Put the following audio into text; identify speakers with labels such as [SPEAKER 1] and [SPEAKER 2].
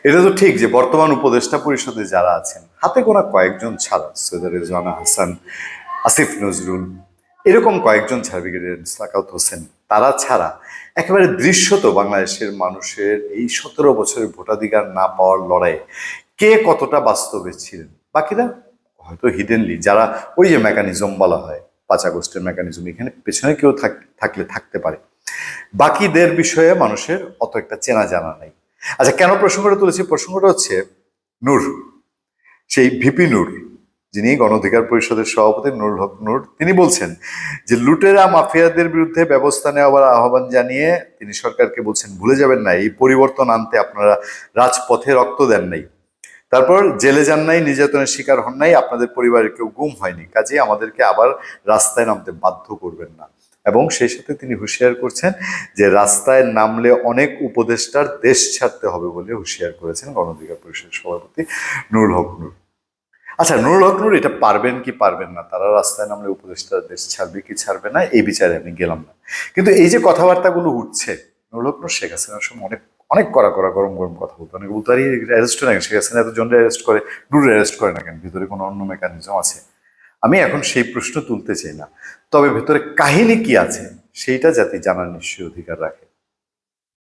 [SPEAKER 1] এটা তো ঠিক যে বর্তমান উপদেষ্টা পরিষদে যারা আছেন হাতে গোনা কয়েকজন ছাড়া, সৈয়দ রেজওয়ানা হাসান, আসিফ নজরুল, এরকম কয়েকজন ছাড়া, ব্রিগেডিয়ার সাখাওয়াত হোসেন, তারা ছাড়া একেবারে দৃশ্যত বাংলাদেশের মানুষের এই 17 বছরের ভোটাধিকার না পাওয়ার লড়াইয়ে কে কতটা বাস্তবে ছিলেন। বাকিরা হয়তো হিডেনলি, যারা ওই যে মেকানিজম বলা হয় 5 আগস্টের মেকানিজম, এখানে পেছনে কেউ থাকলে থাকতে পারে, বাকিদের বিষয়ে মানুষের অত একটা চেনা জানা নাই। আচ্ছা, কেন প্রসঙ্গটা তুলেছি? প্রসঙ্গটা হচ্ছে নূর, সেই ভিপি নূর, যিনি গণ অধিকার পরিষদের সভাপতি নুরুল হক নূর, তিনি বলছেন যে লুটেরা মাফিয়াদের বিরুদ্ধে ব্যবস্থা নেওয়ার আহ্বান জানিয়ে তিনি সরকারকে বলছেন, ভুলে যাবেন না এই পরিবর্তন আনতে আপনারা রাজপথে রক্ত দেন নাই, তারপর জেলে যান নাই, নির্যাতনের শিকার হন নাই, আপনাদের পরিবারের কেউ গুম হয়নি, কাজে আমাদেরকে আবার রাস্তায় নামতে বাধ্য করবেন না। এবং সেই সাথে তিনি হুঁশিয়ার করছেন যে রাস্তায় নামলে অনেক উপদেষ্টার দেশ ছাড়তে হবে বলে হুঁশিয়ার করেছেন গণ অধিকার পরিষদের সভাপতি নুরুল হক নূর। আচ্ছা, নুরুল হক নূর এটা পারবেন কি পারবেন না, তারা রাস্তায় নামলে উপদেষ্টার দেশ ছাড়বে কি ছাড়বে না, এই বিচারে আমি গেলাম না। কিন্তু এই যে কথাবার্তাগুলো উঠছে, নুরুল হক নূর শেখ হাসিনার সময় অনেক অনেক কড়া কড়া গরম গরম কথা বলতো, অনেকে বলতো আরে অ্যারেস্ট না কেন, শেখ হাসিনা এতজন অ্যারেস্ট করে, নূর অ্যারেস্ট করে না কেন, ভিতরে কোনো অন্য মেকানিজম আছে? আমি এখন সেই প্রশ্ন তুলতে চাই না, তবে ভেতরে কাহিনী কি আছে সেইটা জাতি জানার নিশ্চয়ই অধিকার রাখে।